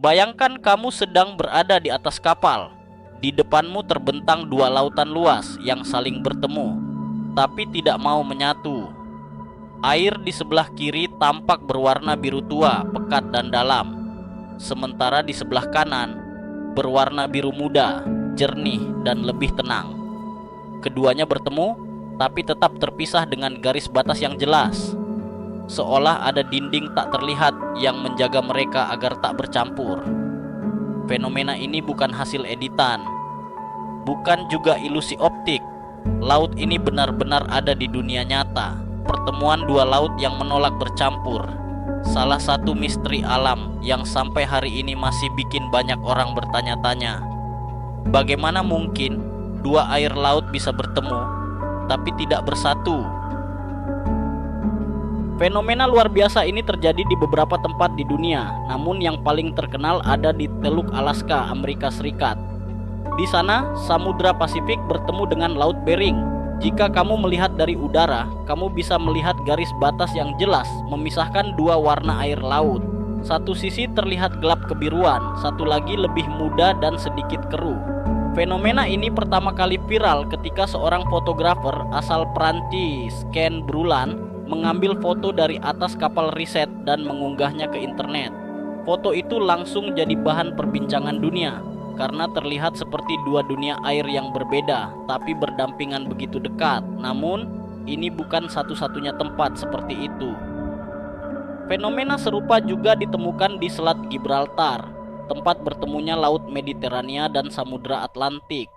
Bayangkan kamu sedang berada di atas kapal. Di depanmu terbentang dua lautan luas yang saling bertemu, tapi tidak mau menyatu. Air di sebelah kiri tampak berwarna biru tua, pekat dan dalam. Sementara di sebelah kanan berwarna biru muda, jernih dan lebih tenang. Keduanya bertemu, tapi tetap terpisah dengan garis batas yang jelas. Seolah ada dinding tak terlihat yang menjaga mereka agar tak bercampur. Fenomena ini bukan hasil editan, bukan juga ilusi optik. Laut ini benar-benar ada di dunia nyata. Pertemuan dua laut yang menolak bercampur. Salah satu misteri alam yang sampai hari ini masih bikin banyak orang bertanya-tanya. Bagaimana mungkin dua air laut bisa bertemu tapi tidak bersatu? Fenomena luar biasa ini terjadi di beberapa tempat di dunia, namun yang paling terkenal ada di Teluk Alaska, Amerika Serikat. Di sana, Samudra Pasifik bertemu dengan Laut Bering. Jika kamu melihat dari udara, kamu bisa melihat garis batas yang jelas memisahkan dua warna air laut. Satu sisi terlihat gelap kebiruan, satu lagi lebih muda dan sedikit keruh. Fenomena ini pertama kali viral ketika seorang fotografer asal Prancis, Ken Brulan, mengambil foto dari atas kapal riset dan mengunggahnya ke internet. Foto itu langsung jadi bahan perbincangan dunia karena terlihat seperti dua dunia air yang berbeda tapi berdampingan begitu dekat. Namun, ini bukan satu-satunya tempat seperti itu. Fenomena serupa juga ditemukan di Selat Gibraltar, tempat bertemunya Laut Mediterania dan Samudra Atlantik.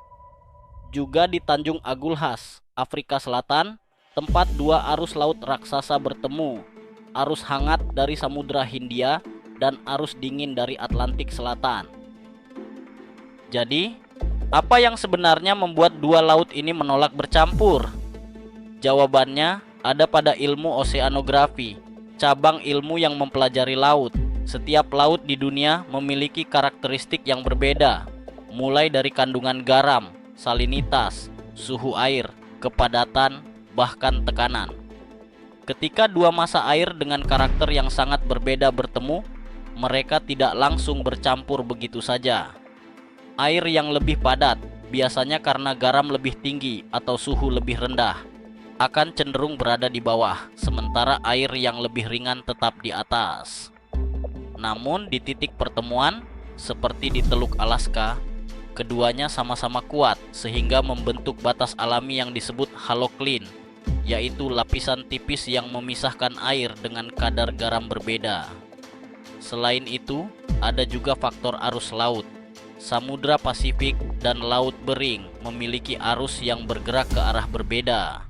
Juga di Tanjung Agulhas, Afrika Selatan, tempat dua arus laut raksasa bertemu, arus hangat dari Samudra Hindia dan arus dingin dari Atlantik Selatan. Jadi, apa yang sebenarnya membuat dua laut ini menolak bercampur? Jawabannya ada pada ilmu oseanografi, cabang ilmu yang mempelajari laut. Setiap laut di dunia memiliki karakteristik yang berbeda, mulai dari kandungan garam, salinitas, suhu air, kepadatan, bahkan tekanan. Ketika dua massa air dengan karakter yang sangat berbeda bertemu, mereka tidak langsung bercampur begitu saja. Air yang lebih padat, biasanya karena garam lebih tinggi atau suhu lebih rendah, akan cenderung berada di bawah, sementara air yang lebih ringan tetap di atas. Namun di titik pertemuan, seperti di Teluk Alaska, keduanya sama-sama kuat sehingga membentuk batas alami yang disebut haloklin, yaitu lapisan tipis yang memisahkan air dengan kadar garam berbeda. Selain itu, ada juga faktor arus laut. Samudra Pasifik dan Laut Bering memiliki arus yang bergerak ke arah berbeda.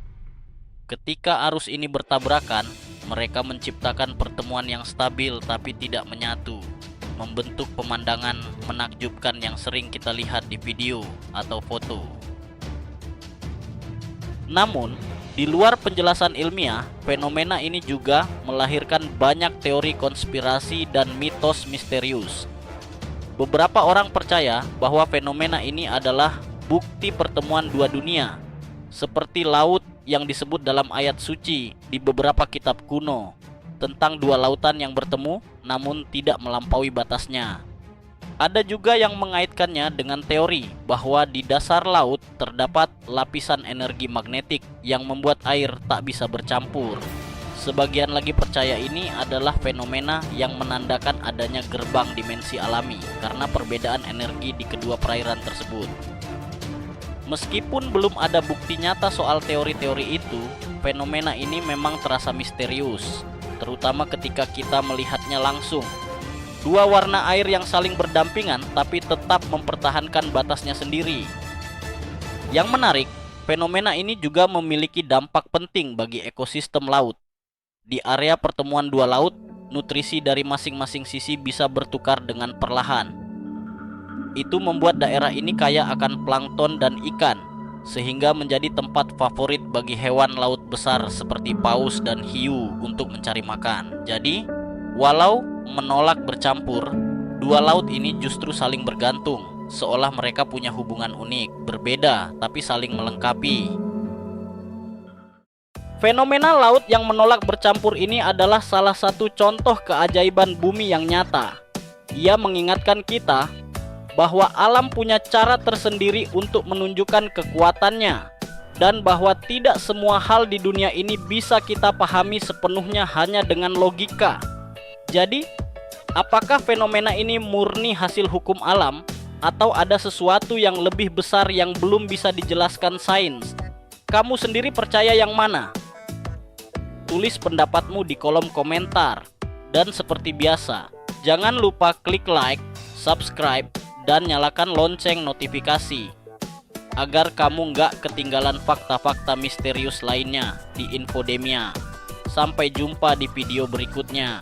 Ketika arus ini bertabrakan, mereka menciptakan pertemuan yang stabil tapi tidak menyatu, membentuk pemandangan menakjubkan yang sering kita lihat di video atau foto. Namun, di luar penjelasan ilmiah, fenomena ini juga melahirkan banyak teori konspirasi dan mitos misterius. Beberapa orang percaya bahwa fenomena ini adalah bukti pertemuan dua dunia, seperti laut yang disebut dalam ayat suci di beberapa kitab kuno tentang dua lautan yang bertemu namun tidak melampaui batasnya. Ada juga yang mengaitkannya dengan teori bahwa di dasar laut terdapat lapisan energi magnetik yang membuat air tak bisa bercampur. Sebagian lagi percaya ini adalah fenomena yang menandakan adanya gerbang dimensi alami karena perbedaan energi di kedua perairan tersebut. Meskipun belum ada bukti nyata soal teori-teori itu, fenomena ini memang terasa misterius, terutama ketika kita melihatnya langsung. Dua warna air yang saling berdampingan tapi tetap mempertahankan batasnya sendiri. Yang menarik, fenomena ini juga memiliki dampak penting bagi ekosistem laut. Di area pertemuan dua laut, nutrisi dari masing-masing sisi bisa bertukar dengan perlahan. Itu membuat daerah ini kaya akan plankton dan ikan, sehingga menjadi tempat favorit bagi hewan laut besar seperti paus dan hiu untuk mencari makan. Jadi, walau menolak bercampur, dua laut ini justru saling bergantung, seolah mereka punya hubungan unik, berbeda tapi saling melengkapi. Fenomena laut yang menolak bercampur ini adalah salah satu contoh keajaiban bumi yang nyata. Ia mengingatkan kita bahwa alam punya cara tersendiri untuk menunjukkan kekuatannya, dan bahwa tidak semua hal di dunia ini bisa kita pahami sepenuhnya hanya dengan logika. Jadi, apakah fenomena ini murni hasil hukum alam, atau ada sesuatu yang lebih besar yang belum bisa dijelaskan sains? Kamu sendiri percaya yang mana? Tulis pendapatmu di kolom komentar. Dan seperti biasa, jangan lupa klik like, subscribe, dan nyalakan lonceng notifikasi agar kamu nggak ketinggalan fakta-fakta misterius lainnya di Infodemia. Sampai jumpa di video berikutnya.